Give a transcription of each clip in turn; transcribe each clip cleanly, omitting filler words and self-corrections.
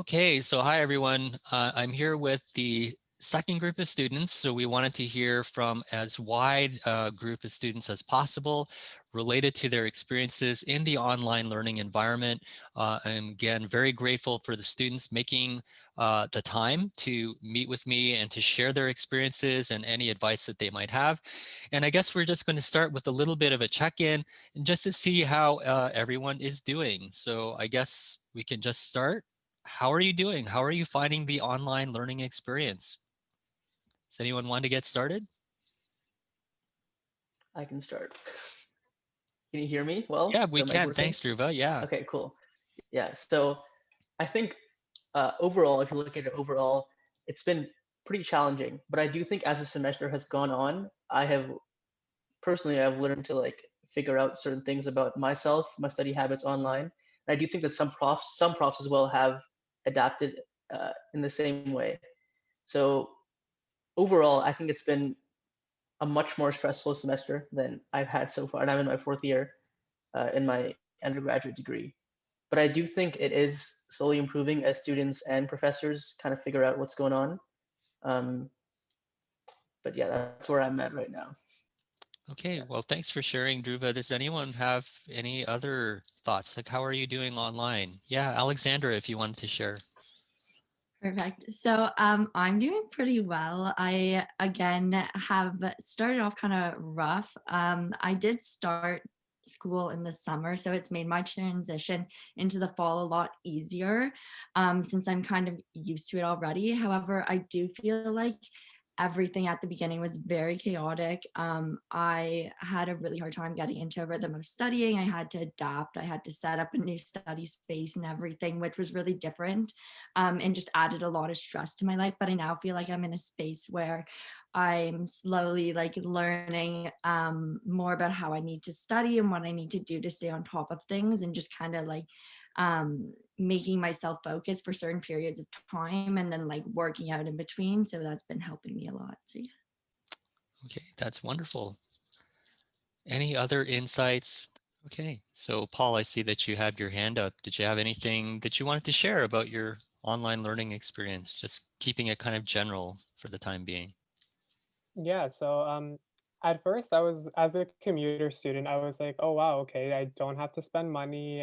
Okay, so hi everyone. I'm here with the second group of students. So we wanted to hear from as wide a group of students as possible related to their experiences in the online learning environment. I'm again very grateful for the students making the time to meet with me and to share their experiences and any advice that they might have. And I guess we're just going to start with a little bit of a check-in and just to see how everyone is doing. So I guess we can just start. How are you doing? How are you finding the online learning experience? Does anyone want to get started? I can start. Can you hear me well? Yeah, Is we the mic can. working? Thanks, Dhruva. Yeah. Okay, cool. Yeah, so I think overall, if you look at it overall, it's been pretty challenging. But I do think as the semester has gone on, I've learned to like figure out certain things about myself, my study habits online. And I do think that some profs as well have adapted in the same way. So overall, I think it's been a much more stressful semester than I've had so far, and I'm in my fourth year in my undergraduate degree. But I do think it is slowly improving as students and professors kind of figure out what's going on. Um, but yeah, that's where I'm at right now. Okay, Yeah. well, thanks for sharing, Dhruva. Does anyone have any other thoughts? Like, how are you doing online? Yeah, Alexandra, if you wanted to share. Perfect. So I'm doing pretty well. I again have started off kind of rough. I did start school in the summer, so it's made my transition into the fall a lot easier since I'm kind of used to it already. However, I do feel like everything at the beginning was very chaotic. I had a really hard time getting into a rhythm of studying. I had to adapt. I had to set up a new study space and everything, which was really different and just added a lot of stress to my life. But I now feel like I'm in a space where I'm slowly like learning more about how I need to study and what I need to do to stay on top of things and just kind of like making myself focus for certain periods of time and then like working out in between. So that's been helping me a lot. So yeah. Okay, that's wonderful. Any other insights? Okay, so Paul, I see that you have your hand up. Did you have anything that you wanted to share about your online learning experience? Just keeping it kind of general for the time being. Yeah, so at first I was as a commuter student, I was like, oh wow, okay, I don't have to spend money.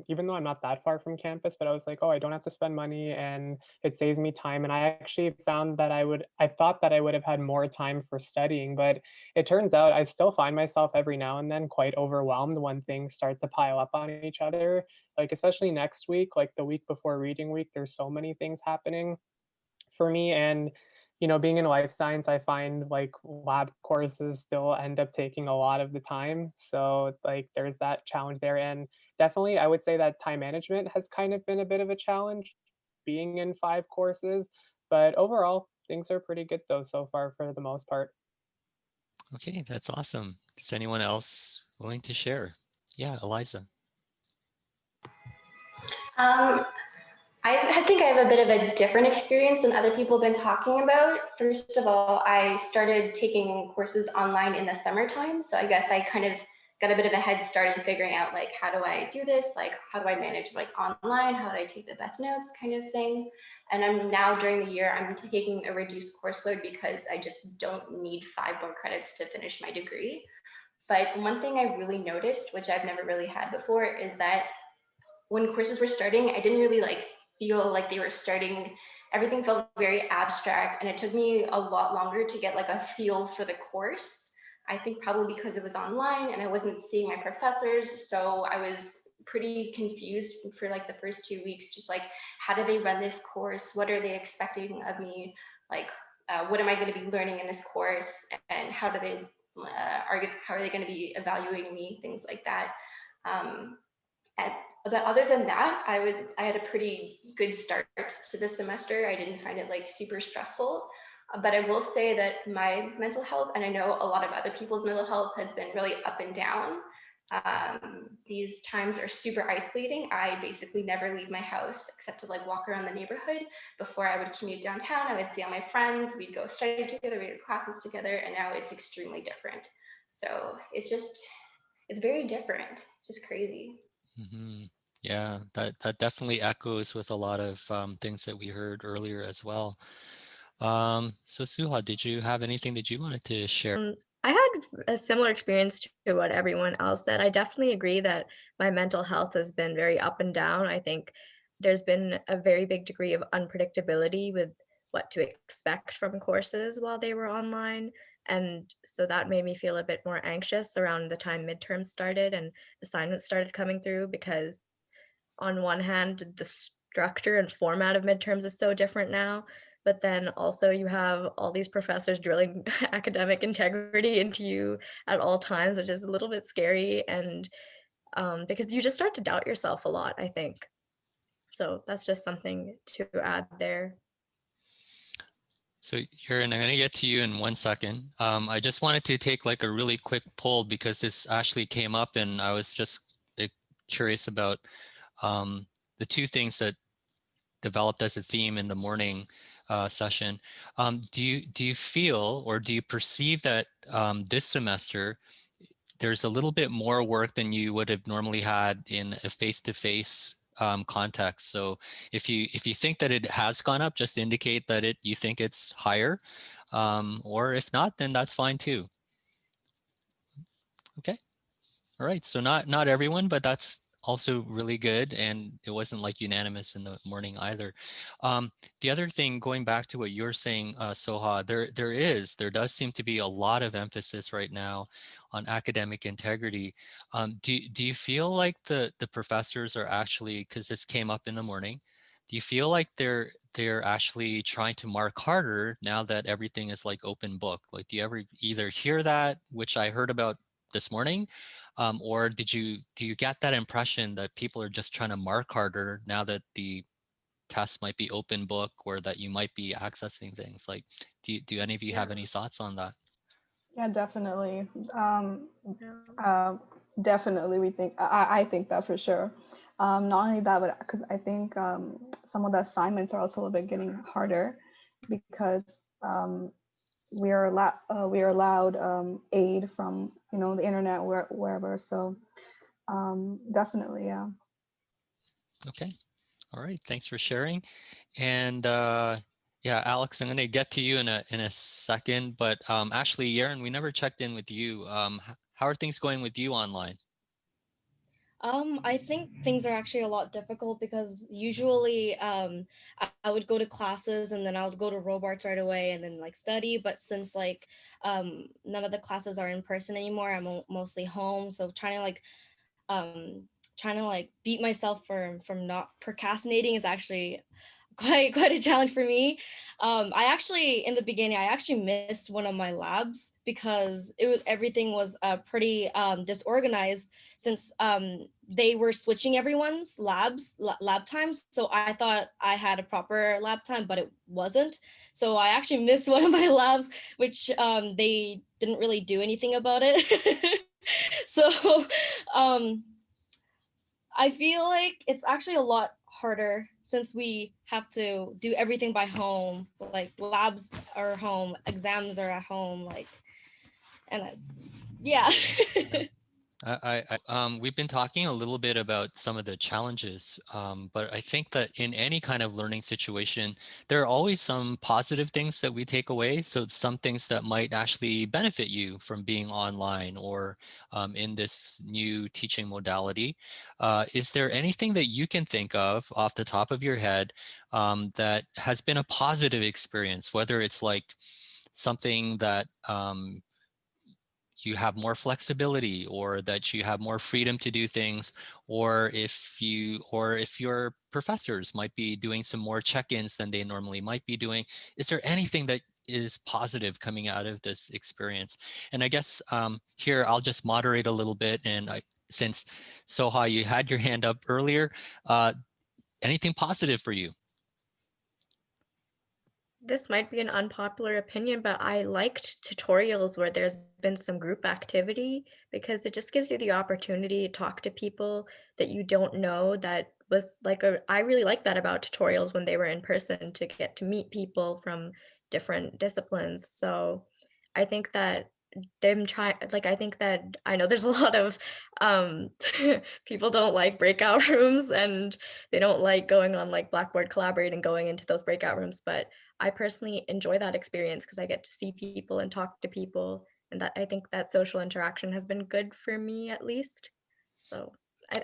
Even though I'm not that far from campus, but I was like, oh, I don't have to spend money and it saves me time. And I actually found that I thought that I would have had more time for studying, but it turns out I still find myself every now and then quite overwhelmed when things start to pile up on each other. Like especially next week, like the week before reading week, there's so many things happening for me. And being in life science, I find like lab courses still end up taking a lot of the time, so like there's that challenge there. And definitely I would say that time management has kind of been a bit of a challenge being in 5 courses, but overall things are pretty good though so far for the most part. Okay, that's awesome. Is anyone else willing to share? Yeah, Eliza. Um, I think I have a bit of a different experience than other people have been talking about. First of all, I started taking courses online in the summertime. So I guess I kind of got a bit of a head start in figuring out like, how do I do this? Like, how do I manage like online? How do I take the best notes kind of thing? And I'm now during the year, I'm taking a reduced course load because I just don't need 5 more credits to finish my degree. But one thing I really noticed, which I've never really had before, is that when courses were starting, I didn't really like feel like they were starting. Everything felt very abstract, and it took me a lot longer to get like a feel for the course. I think probably because it was online and I wasn't seeing my professors, so I was pretty confused for like the first 2 weeks. Just like, how do they run this course? What are they expecting of me? Like, what am I going to be learning in this course? And how are they going to be evaluating me? Things like that. Um, and, but other than that, I had a pretty good start to the semester. I didn't find it like super stressful. But I will say that my mental health, and I know a lot of other people's mental health, has been really up and down. These times are super isolating. I basically never leave my house except to like walk around the neighborhood. Before I would commute downtown, I would see all my friends, we'd go study together, we'd have classes together, and now it's extremely different. So it's very different. It's just crazy. Mm-hmm. Yeah, that definitely echoes with a lot of things that we heard earlier as well. So Suha, did you have anything that you wanted to share? I had a similar experience to what everyone else said. I definitely agree that my mental health has been very up and down. I think there's been a very big degree of unpredictability with what to expect from courses while they were online. And so that made me feel a bit more anxious around the time midterms started and assignments started coming through, because on one hand, the structure and format of midterms is so different now, but then also you have all these professors drilling academic integrity into you at all times, which is a little bit scary. And because you just start to doubt yourself a lot, I think. So that's just something to add there. So Erin, I'm going to get to you in 1 second. I just wanted to take like a really quick poll because this actually came up and I was just curious about the two things that developed as a theme in the morning session. Do you feel or do you perceive that this semester there's a little bit more work than you would have normally had in a face-to-face context? So if you think that it has gone up, just indicate that you think it's higher, or if not, then that's fine too. Okay. All right, so not everyone, but that's also really good, and it wasn't like unanimous in the morning either. The other thing, going back to what you're saying, Soha, there does seem to be a lot of emphasis right now on academic integrity. Do you feel like the professors are actually, because this came up in the morning, do you feel like they're actually trying to mark harder now that everything is like open book? Like, do you ever either hear that, which I heard about this morning, or do you get that impression that people are just trying to mark harder now that the tests might be open book or that you might be accessing things? Like, do any of you have any thoughts on that? Yeah, definitely. Yeah. Definitely, I think that for sure. Not only that, but because I think some of the assignments are also a little bit getting harder because we are allowed aid from the internet wherever. So definitely, yeah. Okay. All right. Thanks for sharing. And yeah, Alex, I'm going to get to you in a second, but actually, Yaron, we never checked in with you. How are things going with you online? I think things are actually a lot difficult because usually I would go to classes and then I would go to Robarts right away and then like study. But since like none of the classes are in person anymore, I'm mostly home. So trying to like beat myself from not procrastinating is actually quite a challenge for me. I actually in the beginning I actually missed one of my labs because everything was pretty disorganized since they were switching everyone's lab times. So I thought I had a proper lab time, but it wasn't. So I actually missed one of my labs, which they didn't really do anything about it. So um, I feel like it's actually a lot harder since we have to do everything by home, like labs are home, exams are at home, like, and yeah. We've been talking a little bit about some of the challenges, but I think that in any kind of learning situation, there are always some positive things that we take away. So some things that might actually benefit you from being online or in this new teaching modality. Is there anything that you can think of off the top of your head that has been a positive experience, whether it's like something that you have more flexibility or that you have more freedom to do things, or if your professors might be doing some more check-ins than they normally might be doing? Is there anything that is positive coming out of this experience? And I guess here I'll just moderate a little bit, and since Soha, you had your hand up earlier, anything positive for you? This might be an unpopular opinion, but I liked tutorials where there's been some group activity, because it just gives you the opportunity to talk to people that you don't know. That was like I really like that about tutorials when they were in person, to get to meet people from different disciplines. So I think that them try, like, I think that I know there's a lot of people don't like breakout rooms, and they don't like going on like Blackboard Collaborate and going into those breakout rooms, but I personally enjoy that experience because I get to see people and talk to people, and that I think that social interaction has been good for me at least. So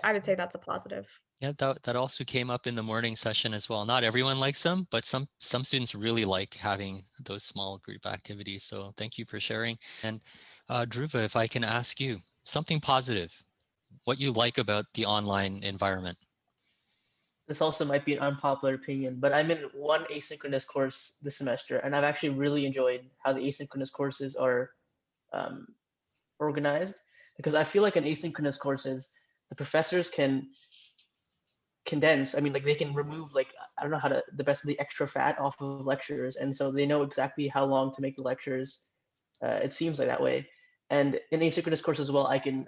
I would say that's a positive. Yeah, that also came up in the morning session as well. Not everyone likes them, but some students really like having those small group activities. So thank you for sharing. And Dhruva, if I can ask you something positive, what you like about the online environment. This also might be an unpopular opinion, but I'm in one asynchronous course this semester, and I've actually really enjoyed how the asynchronous courses are um, organized, because I feel like in asynchronous courses, the professors can condense. I mean, like they can remove like I don't know how to the best of the extra fat off of lectures, and so they know exactly how long to make the lectures. It seems like that way. And in asynchronous course as well, I can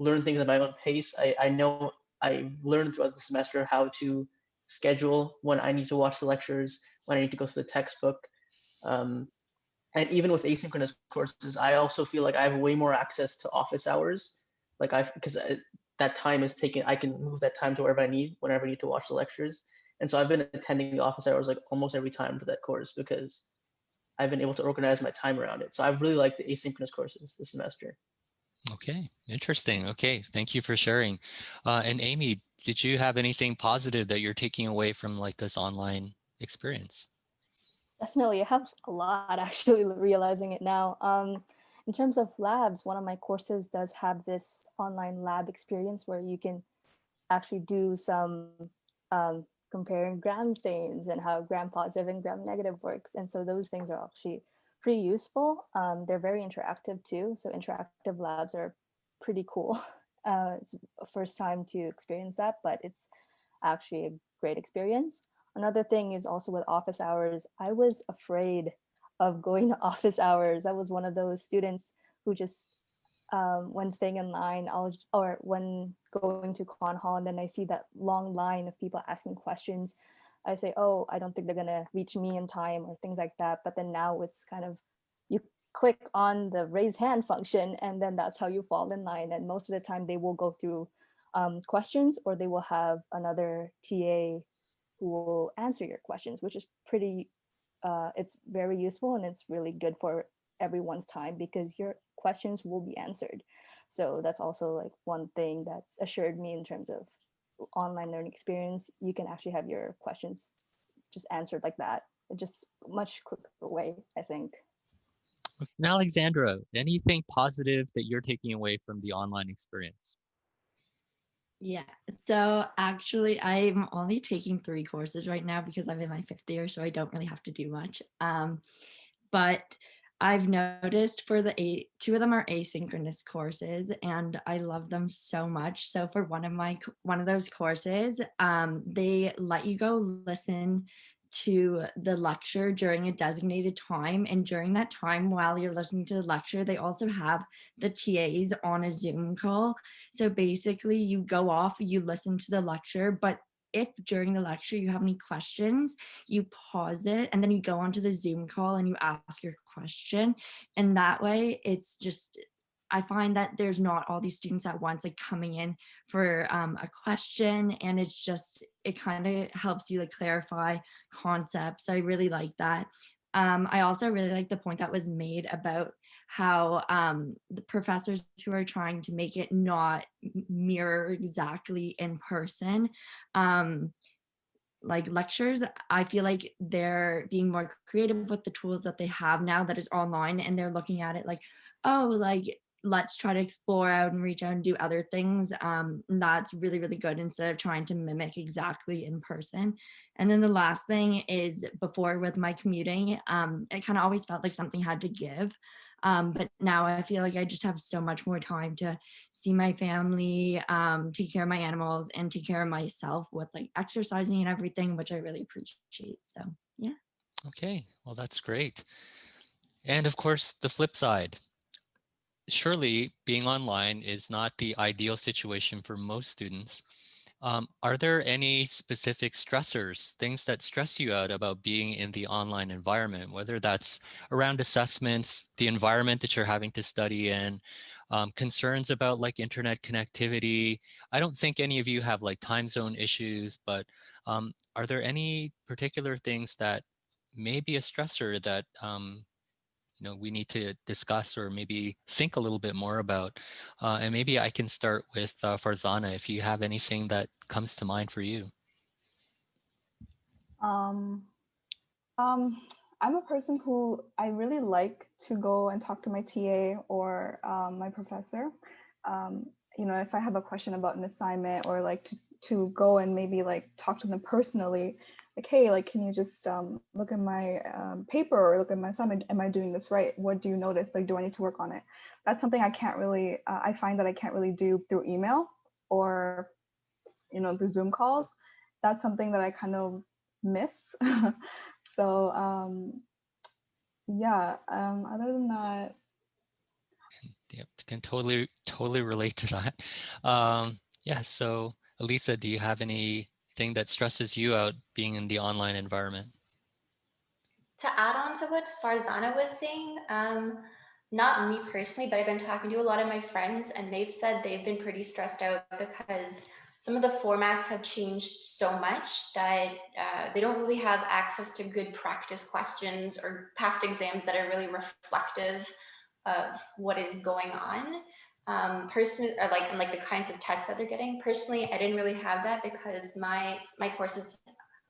learn things at my own pace. I know I learned throughout the semester how to schedule when I need to watch the lectures, when I need to go through the textbook. Um, and even with asynchronous courses, I also feel like I have way more access to office hours. Like because that time is taken, I can move that time to wherever I need, whenever I need to watch the lectures. And so I've been attending the office hours like almost every time for that course because I've been able to organize my time around it. So I've really liked the asynchronous courses this semester. Okay, interesting. Okay, thank you for sharing. And Aimee, did you have anything positive that you're taking away from like this online experience? Definitely, it helps a lot actually realizing it now. In terms of labs, one of my courses does have this online lab experience where you can actually do some comparing gram stains and how gram positive and gram negative works. And so those things are actually pretty useful. They're very interactive too. So interactive labs are pretty cool. It's a first time to experience that, but it's actually a great experience. Another thing is also with office hours. I was afraid of going to office hours. I was one of those students who just when staying in line, or when going to con hall, and then I see that long line of people asking questions, I say, oh, I don't think they're gonna reach me in time or things like that. But then now it's kind of, you click on the raise hand function and then that's how you fall in line. And most of the time they will go through questions, or they will have another TA who will answer your questions, which is pretty, it's very useful, and it's really good for everyone's time because your questions will be answered. So that's also like one thing that's assured me in terms of online learning experience. You can actually have your questions just answered like that. It's just much quicker way, I think. And Alexandra, anything positive that you're taking away from the online experience? Yeah, so actually I'm only taking 3 courses right now because I'm in my 5th year, so I don't really have to do much. But I've noticed for the 2 of them are asynchronous courses, and I love them so much. So for one of those courses, they let you go listen to the lecture during a designated time, and during that time while you're listening to the lecture, they also have the TAs on a Zoom call. So basically you go off, you listen to the lecture, but if during the lecture you have any questions, you pause it and then you go onto the Zoom call and you ask your question. And that way it's just, I find that there's not all these students at once like coming in for a question, and it's just, it kind of helps you like clarify concepts. I really like that. I also really like the point that was made about how the professors who are trying to make it not mirror exactly in person, like lectures, I feel like they're being more creative with the tools that they have now that is online, and they're looking at it like, oh, like let's try to explore out and reach out and do other things. That's really, really good instead of trying to mimic exactly in person. And then the last thing is, before with my commuting, it kind of always felt like something had to give. But now I feel like I just have so much more time to see my family, take care of my animals, and take care of myself with like exercising and everything, which I really appreciate. So yeah. Okay, well, that's great. And of course, the flip side. Surely being online is not the ideal situation for most students. Are there any specific stressors, things that stress you out about being in the online environment, whether that's around assessments, the environment that you're having to study in, concerns about like internet connectivity? I don't think any of you have like time zone issues, but are there any particular things that may be a stressor that we need to discuss or maybe think a little bit more about? And maybe I can start with Farzana, if you have anything that comes to mind for you. Um, I'm a person who I really like to go and talk to my TA or my professor. If I have a question about an assignment, or like to go and maybe like talk to them personally, like, hey, like, can you just look at my paper or look at my assignment? Am I doing this right? What do you notice? Like, do I need to work on it? That's something I can't really, I find that I can't really do through email or, through Zoom calls. That's something that I kind of miss. So other than that, Yep, can totally relate to that. Yeah, so Elisa, do you have anything that stresses you out being in the online environment? To add on to what Farzana was saying, not me personally, but I've been talking to a lot of my friends, and they've said they've been pretty stressed out because some of the formats have changed so much that they don't really have access to good practice questions or past exams that are really reflective of what is going on. Personally, or like the kinds of tests that they're getting. Personally, I didn't really have that because my courses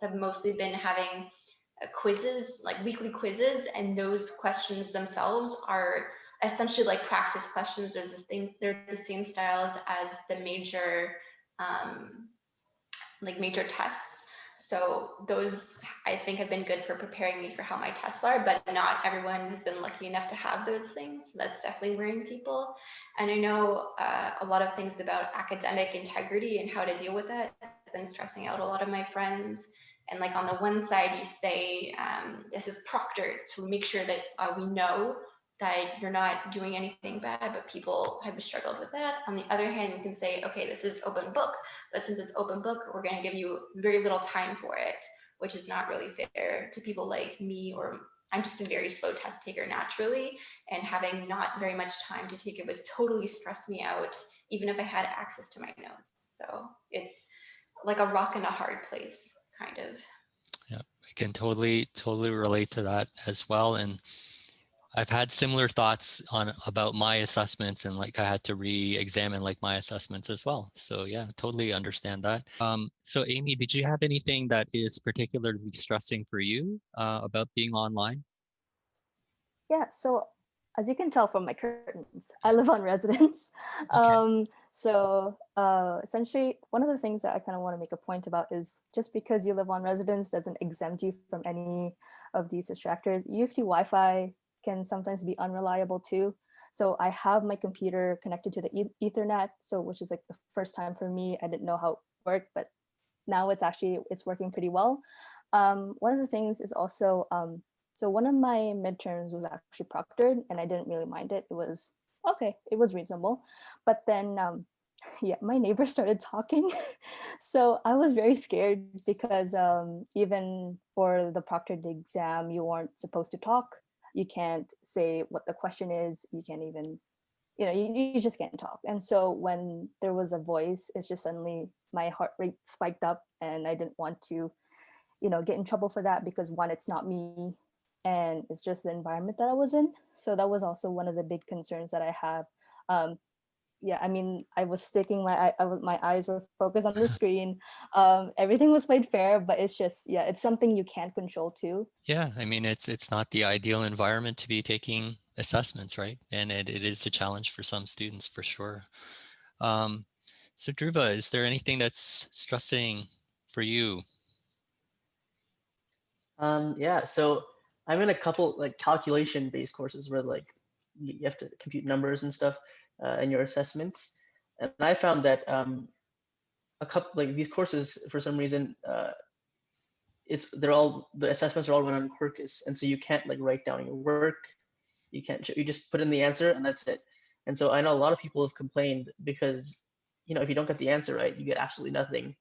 have mostly been having quizzes, like weekly quizzes, and those questions themselves are essentially like practice questions. They're the same styles as the major major tests. So those I think have been good for preparing me for how my tests are, but not everyone has been lucky enough to have those things. That's definitely wearing people. And I know a lot of things about academic integrity and how to deal with that has been stressing out a lot of my friends. And like on the one side, you say, this is proctored to make sure that we know that you're not doing anything bad, but people have struggled with that. On the other hand, you can say, okay, this is open book, but since it's open book, we're going to give you very little time for it, which is not really fair to people like me, or I'm just a very slow test taker naturally, and having not very much time to take it was totally stressed me out, even if I had access to my notes. So it's like a rock and a hard place, kind of. Yeah, I can totally relate to that as well. And I've had similar thoughts about my assessments, and like I had to re-examine like my assessments as well. So yeah, totally understand that. So Aimee, did you have anything that is particularly stressing for you about being online? Yeah, so as you can tell from my curtains, I live on residence. Okay. Essentially, one of the things that I kind of want to make a point about is just because you live on residence doesn't exempt you from any of these distractors. U of T Wi-Fi can sometimes be unreliable too. So I have my computer connected to the Ethernet, which is like the first time for me. I didn't know how it worked, but now it's working pretty well. One of the things is also, so one of my midterms was actually proctored, and I didn't really mind it. It was okay, it was reasonable. But then, yeah, my neighbor started talking. So I was very scared because even for the proctored exam, you weren't supposed to talk. You can't say what the question is. You can't even, you just can't talk. And so when there was a voice, it's just suddenly my heart rate spiked up, and I didn't want to, get in trouble for that, because one, it's not me, and it's just the environment that I was in. So that was also one of the big concerns that I have. Yeah, I mean, I was sticking my eyes were focused on the screen. Everything was played fair, but it's just, yeah, it's something you can't control too. Yeah, I mean, it's not the ideal environment to be taking assessments, right? And it is a challenge for some students for sure. So Dhruva, is there anything that's stressing for you? Yeah, so I'm in a couple like calculation-based courses where like you have to compute numbers and stuff in your assessments, and I found that a couple like these courses for some reason the assessments are all run on Quarkus, and so you can't like write down your work. You just put in the answer and that's it. And so I know a lot of people have complained because if you don't get the answer right, you get absolutely nothing.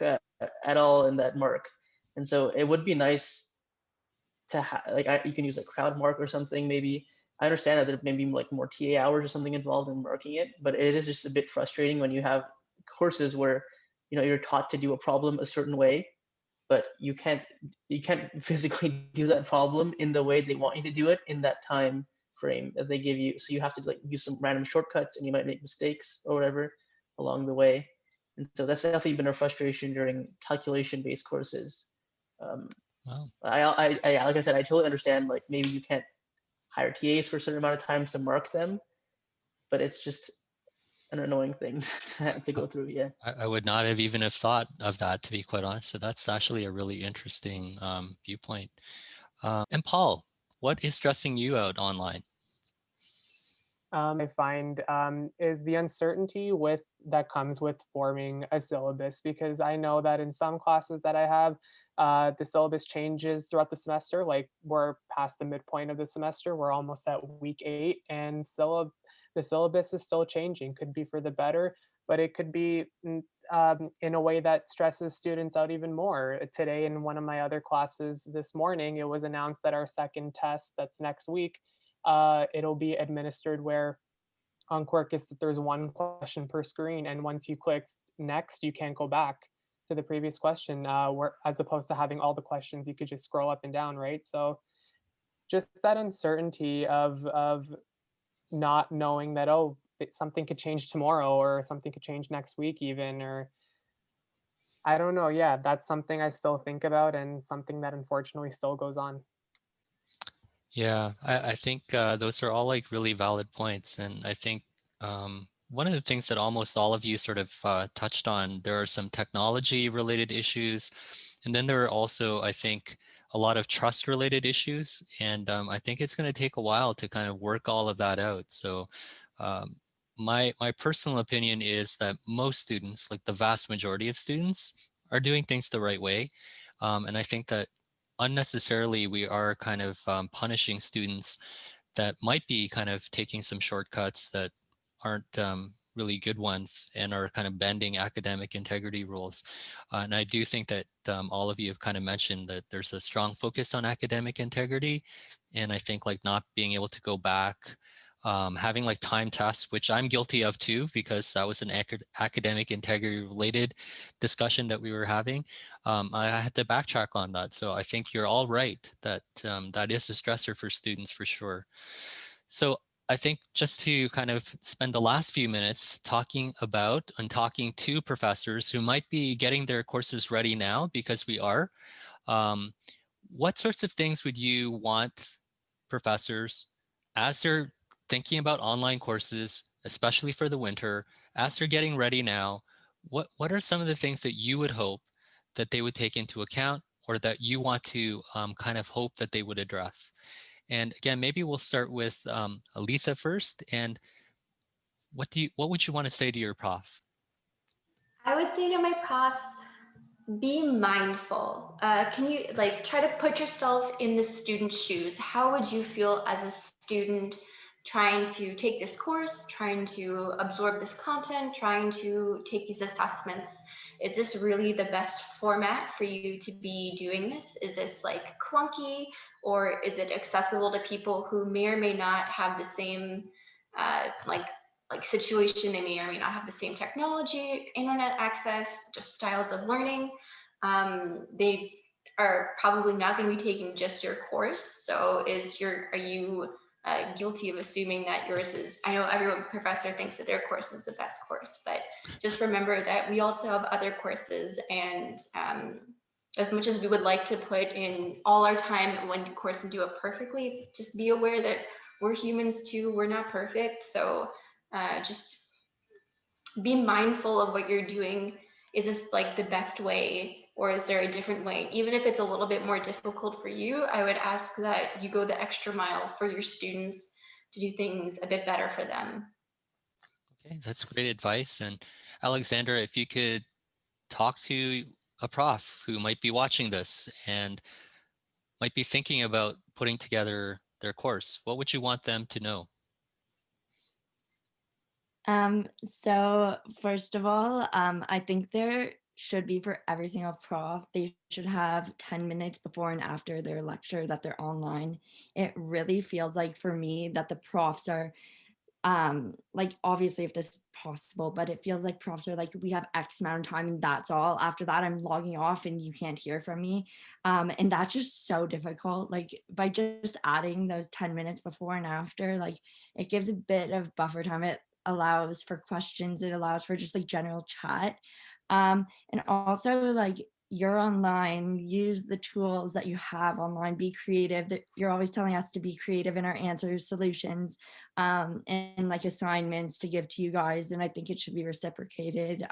at all in that mark. And so it would be nice to have, like, you can use a crowd mark or something maybe. I understand that there may be like more TA hours or something involved in marking it, but it is just a bit frustrating when you have courses where, you know, you're taught to do a problem a certain way, but you can't physically do that problem in the way they want you to do it in that time frame that they give you. So you have to like use some random shortcuts, and you might make mistakes or whatever along the way. And so that's definitely been a frustration during calculation-based courses. Wow. I like I said, I totally understand, like, maybe you can't hire TAs for a certain amount of times to mark them, but it's just an annoying thing to go through. Yeah. I would not have even have thought of that, to be quite honest. So that's actually a really interesting viewpoint. And Paul, what is stressing you out online? I find is the uncertainty that comes with forming a syllabus, because I know that in some classes that I have, the syllabus changes throughout the semester. Like, we're past the midpoint of the semester, we're almost at week 8, and the syllabus is still changing. Could be for the better, but it could be in a way that stresses students out even more. Today, in one of my other classes this morning, it was announced that our second test, that's next week, it'll be administered where on Quirk is that there's one question per screen, and once you click next, you can't go back to the previous question. Where, as opposed to having all the questions, you could just scroll up and down, right? So just that uncertainty of not knowing that, oh, something could change tomorrow, or something could change next week even, or I don't know. Yeah, that's something I still think about, and something that unfortunately still goes on. Yeah, I think those are all like really valid points. And I think one of the things that almost all of you sort of touched on, there are some technology related issues. And then there are also, I think, a lot of trust related issues. And I think it's going to take a while to kind of work all of that out. So my personal opinion is that most students, like the vast majority of students, are doing things the right way. And I think that unnecessarily we are kind of punishing students that might be kind of taking some shortcuts that aren't really good ones, and are kind of bending academic integrity rules. And I do think that all of you have kind of mentioned that there's a strong focus on academic integrity. And I think like not being able to go back, having like time tests, which I'm guilty of too, because that was an academic integrity related discussion that we were having. I had to backtrack on that. So I think you're all right that that is a stressor for students for sure. So I think just to kind of spend the last few minutes talking about and talking to professors who might be getting their courses ready now, because we are, what sorts of things would you want professors, as they're thinking about online courses, especially for the winter, as they're getting ready now, what are some of the things that you would hope that they would take into account, or that you want to kind of hope that they would address? And again, maybe we'll start with Elisa first. And what would you want to say to your prof? I would say to my profs, be mindful. Can you like try to put yourself in the student's shoes? How would you feel as a student trying to take this course, trying to absorb this content, trying to take these assessments? Is this really the best format for you to be doing this? Is this like clunky, or is it accessible to people who may or may not have the same like situation? They may or may not have the same technology, internet access, just styles of learning. They are probably not going to be taking just your course. So are you guilty of assuming that yours is, I know every professor thinks that their course is the best course, but just remember that we also have other courses. And as much as we would like to put in all our time in one course and do it perfectly, just be aware that we're humans too. We're not perfect. So just be mindful of what you're doing. Is this like the best way, or is there a different way? Even if it's a little bit more difficult for you, I would ask that you go the extra mile for your students to do things a bit better for them. Okay, that's great advice. And Alexandra, if you could talk to a prof who might be watching this and might be thinking about putting together their course, what would you want them to know? So first of all, I think there should be for every single prof. They should have 10 minutes before and after their lecture that they're online. It really feels like for me that the profs are like, obviously if this is possible, but it feels like profs are like, we have X amount of time and that's all. After that, I'm logging off and you can't hear from me. And that's just so difficult. Like, by just adding those 10 minutes before and after, like, it gives a bit of buffer time. It allows for questions, it allows for just like general chat. And also, like, you're online, use the tools that you have online, be creative. That you're always telling us to be creative in our answers, solutions, and like assignments to give to you guys. And I think it should be reciprocated.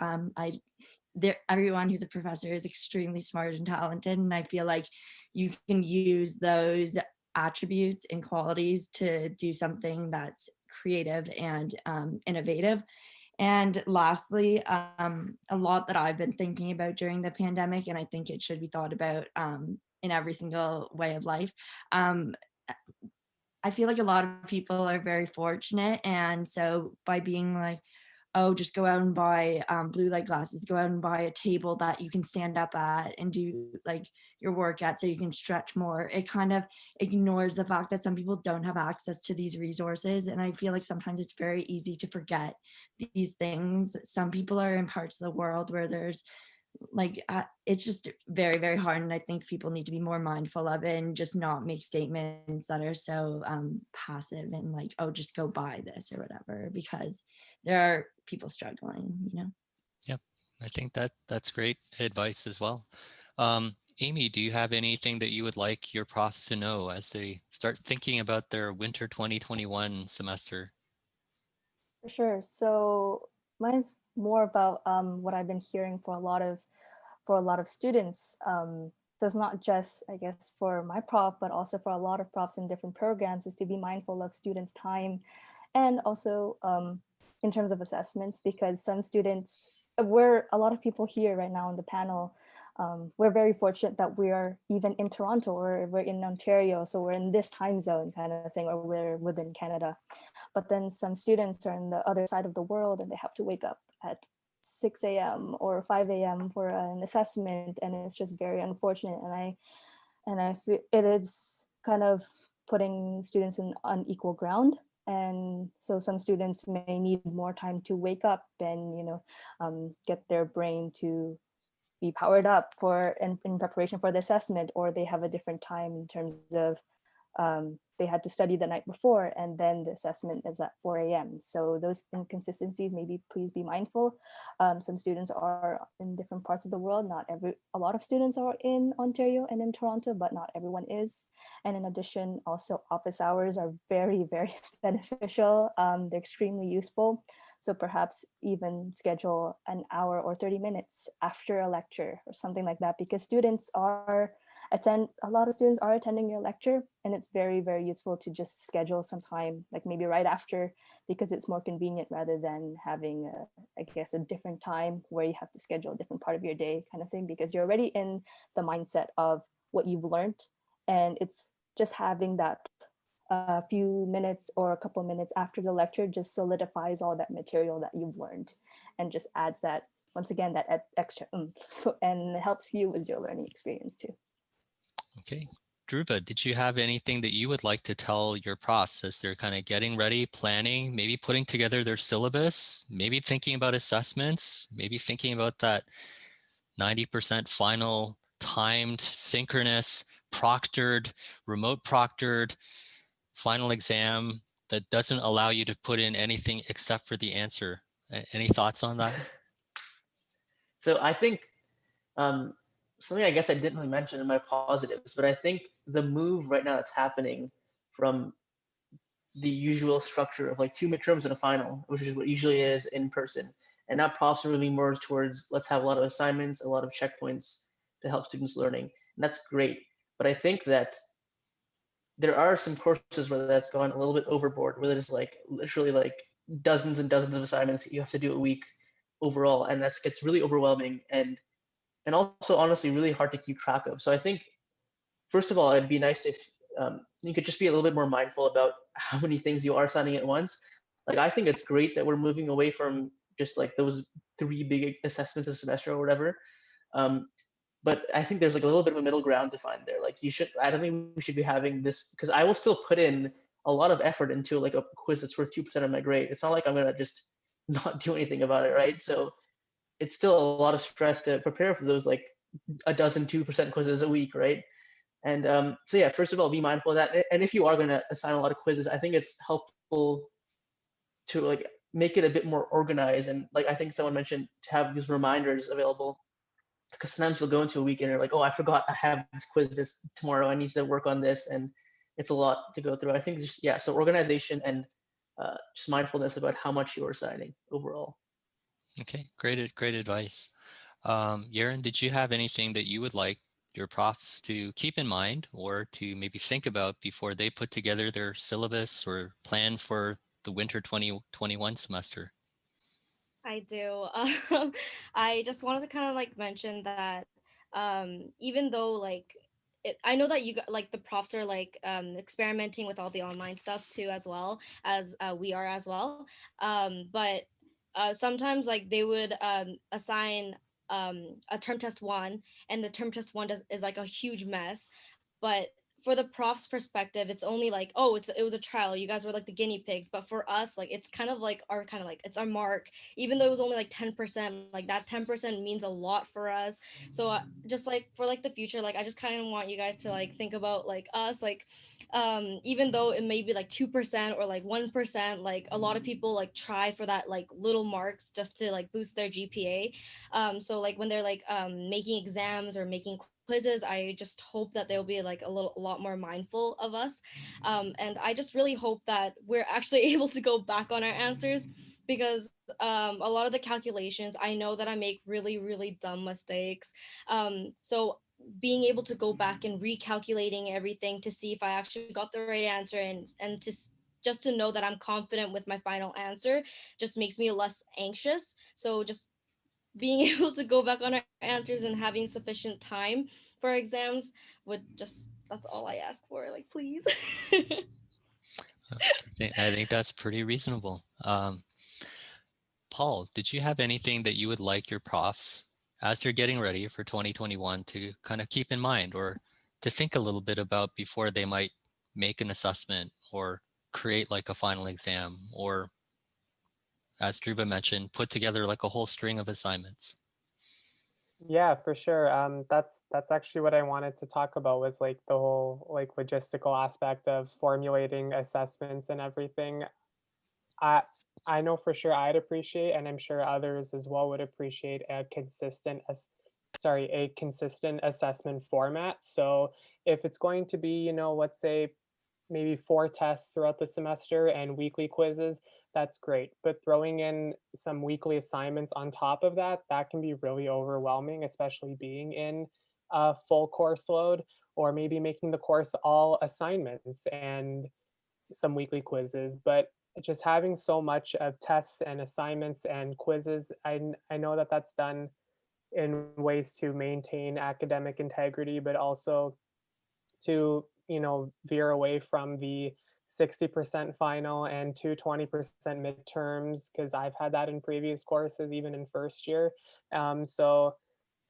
Everyone who's a professor is extremely smart and talented, and I feel like you can use those attributes and qualities to do something that's creative and innovative. And lastly, a lot that I've been thinking about during the pandemic, and I think it should be thought about in every single way of life. I feel like a lot of people are very fortunate. And so by being like, oh, just go out and buy blue light glasses, go out and buy a table that you can stand up at and do like your work at so you can stretch more. It kind of ignores the fact that some people don't have access to these resources. And I feel like sometimes it's very easy to forget these things. Some people are in parts of the world where there's like it's just very, very hard, and I think people need to be more mindful of it and just not make statements that are so passive and like, oh, just go buy this or whatever, because there are people struggling, you know. Yep, I think that's great advice as well. Aimee, do you have anything that you would like your profs to know as they start thinking about their winter 2021 semester? For sure. So mine's more about what I've been hearing for a lot of students. So it's not just, I guess, for my prof, but also for a lot of profs in different programs, is to be mindful of students' time, and also in terms of assessments, because some students, we're a lot of people here right now on the panel. We're very fortunate that we are even in Toronto, or we're in Ontario, so we're in this time zone kind of thing, or we're within Canada. But then some students are on the other side of the world and they have to wake up at 6 a.m. or 5 a.m. for an assessment, and it's just very unfortunate. And I feel it is kind of putting students in unequal ground. And so some students may need more time to wake up and, you know, get their brain to be powered up for in preparation for the assessment, or they have a different time in terms of they had to study the night before and then the assessment is at 4 a.m. So those inconsistencies, maybe please be mindful. Some students are in different parts of the world. A lot of students are in Ontario and in Toronto, but not everyone is. And in addition, also office hours are very, very beneficial. They're extremely useful. So perhaps even schedule an hour or 30 minutes after a lecture or something like that, because a lot of students are attending your lecture, and it's very, very useful to just schedule some time, like maybe right after, because it's more convenient rather than having I guess a different time where you have to schedule a different part of your day kind of thing, because you're already in the mindset of what you've learned, and it's just having that a few minutes or a couple minutes after the lecture just solidifies all that material that you've learned, and just adds that, once again, that extra oomph, and helps you with your learning experience too. Okay. Dhruva, did you have anything that you would like to tell your profs as they're kind of getting ready, planning, maybe putting together their syllabus, maybe thinking about assessments, maybe thinking about that 90% final timed, synchronous, proctored, remote proctored final exam that doesn't allow you to put in anything except for the answer? Any thoughts on that? So I think something I guess I didn't really mention in my positives, but I think the move right now that's happening from the usual structure of like 2 midterms and a final, which is what usually is in person, and now profs are moving more towards, let's have a lot of assignments, a lot of checkpoints to help students learning, and that's great. But I think that there are some courses where that's gone a little bit overboard, where there's like literally like dozens and dozens of assignments that you have to do a week overall, and that gets really overwhelming and also honestly really hard to keep track of. So I think first of all, it'd be nice if you could just be a little bit more mindful about how many things you are signing at once. Like I think it's great that we're moving away from just like those 3 big assessments a semester or whatever. But I think there's like a little bit of a middle ground to find there. Like I don't think we should be having this, because I will still put in a lot of effort into like a quiz that's worth 2% of my grade. It's not like I'm gonna just not do anything about it, right? So it's still a lot of stress to prepare for those like a dozen 2% quizzes a week, right? And so yeah, first of all, be mindful of that. And if you are gonna assign a lot of quizzes, I think it's helpful to like make it a bit more organized. And like I think someone mentioned, to have these reminders available, because sometimes you'll go into a week and you're like, oh, I forgot I have this quiz this tomorrow. I need to work on this, and it's a lot to go through. I think just, yeah, so organization and just mindfulness about how much you're assigning overall. Okay, great advice. Yaron, did you have anything that you would like your profs to keep in mind or to maybe think about before they put together their syllabus or plan for the winter 2021 semester? I do. I just wanted to kind of like mention that even though like I know that you got like the profs are like experimenting with all the online stuff too, as well as we are as well. But sometimes like they would assign a term test one, and the term test one is like a huge mess. But for the prof's perspective, it's only like, oh, it was a trial, you guys were like the guinea pigs. But for us, like it's kind of like it's our mark, even though it was only like 10%. Like that 10% means a lot for us. So just like for like the future, like I just kind of want you guys to like think about like us, like even though it may be like 2% or like 1%, like a lot of people like try for that like little marks just to like boost their GPA. So like when they're like making exams or making quizzes, I just hope that they'll be like a lot more mindful of us. And I just really hope that we're actually able to go back on our answers, because a lot of the calculations, I know that I make really dumb mistakes. So being able to go back and recalculating everything to see if I actually got the right answer, and to just to know that I'm confident with my final answer just makes me less anxious. So just being able to go back on our answers and having sufficient time for exams would just, that's all I ask for, like, please. I think that's pretty reasonable. Paul, did you have anything that you would like your profs, as you're getting ready for 2021, to kind of keep in mind or to think a little bit about before they might make an assessment or create like a final exam, or, as Dhruva mentioned, put together like a whole string of assignments? Yeah, for sure. That's actually what I wanted to talk about, was like the whole like logistical aspect of formulating assessments and everything. I I know for sure I'd appreciate, and I'm sure others as well would appreciate, a consistent assessment format. So if it's going to be, let's say maybe 4 tests throughout the semester and weekly quizzes, that's great. But throwing in some weekly assignments on top of that, that can be really overwhelming, especially being in a full course load, or maybe making the course all assignments and some weekly quizzes. But just having so much of tests and assignments and quizzes, I know that that's done in ways to maintain academic integrity, but also to, veer away from the 60% final and 20% midterms, because I've had that in previous courses, even in first year. So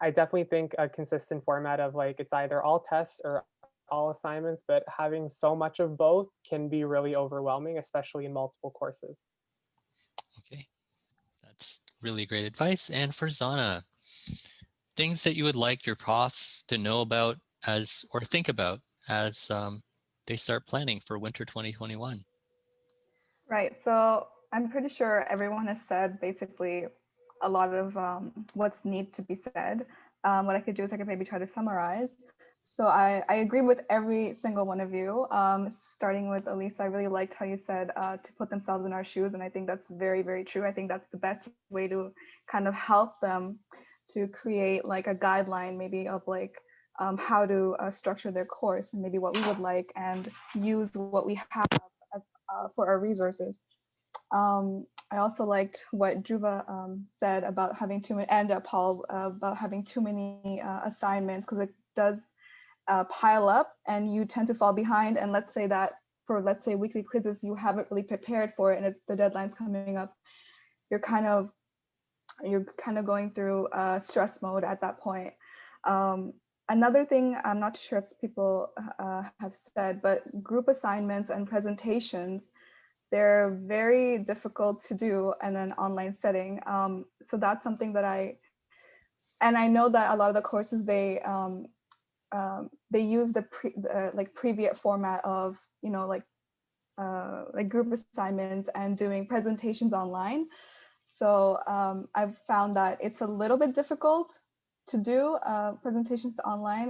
I definitely think a consistent format of like it's either all tests or all assignments, but having so much of both can be really overwhelming, especially in multiple courses. Okay, that's really great advice. And for Zana, things that you would like your profs to know about or think about as they start planning for winter 2021. Right. So I'm pretty sure everyone has said basically a lot of what's need to be said. What I could do is I could maybe try to summarize. So I agree with every single one of you. Starting with Elisa, I really liked how you said to put themselves in our shoes. And I think that's very true. I think that's the best way to kind of help them to create like a guideline maybe of like how to structure their course, and maybe what we would like, and use what we have for our resources. I also liked what Dhruva said about having too many, and Paul, about having too many assignments, because it does pile up and you tend to fall behind. And let's say that for, let's say, weekly quizzes, you haven't really prepared for it, and the deadline's coming up, you're kind of you're kind of going through stress mode at that point. Another thing, I'm not sure if people have said, but group assignments and presentations, they're very difficult to do in an online setting. So that's something that I know that a lot of the courses, they use the previous format of, like group assignments and doing presentations online. So I've found that it's a little bit difficult to do presentations online,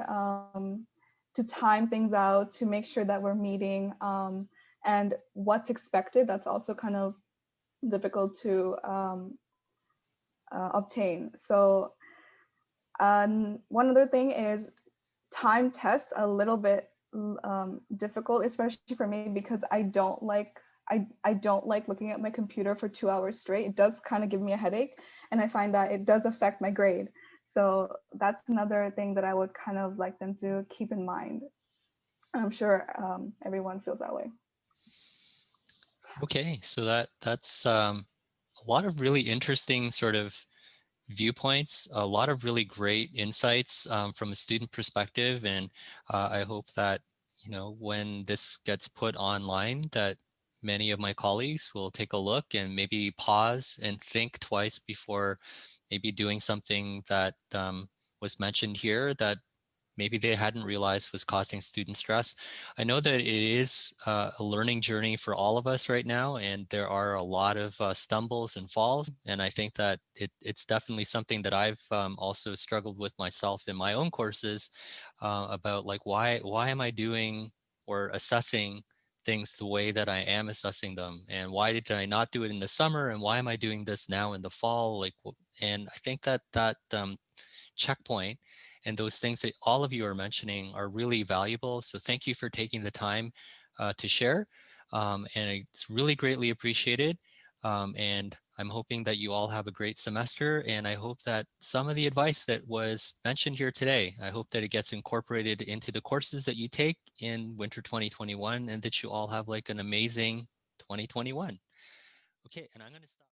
to time things out, to make sure that we're meeting, and what's expected. That's also kind of difficult to obtain. So one other thing is time tests a little bit difficult, especially for me, because I don't like looking at my computer for 2 hours straight. It does kind of give me a headache, and I find that it does affect my grade. So that's another thing that I would kind of like them to keep in mind. I'm sure everyone feels that way. Okay, so that's a lot of really interesting sort of viewpoints, a lot of really great insights from a student perspective, and I hope that when this gets put online, that many of my colleagues will take a look and maybe pause and think twice before maybe doing something that was mentioned here that maybe they hadn't realized was causing student stress. I know that it is a learning journey for all of us right now, and there are a lot of stumbles and falls. And I think that it's definitely something that I've also struggled with myself in my own courses, about like, why am I doing or assessing things the way that I am assessing them? And why did I not do it in the summer? And why am I doing this now in the fall? Like, and I think that checkpoint and those things that all of you are mentioning are really valuable. So thank you for taking the time to share. And it's really greatly appreciated. And I'm hoping that you all have a great semester. And I hope that some of the advice that was mentioned here today, I hope that it gets incorporated into the courses that you take in winter 2021, and that you all have like an amazing 2021. Okay, and I'm going to stop.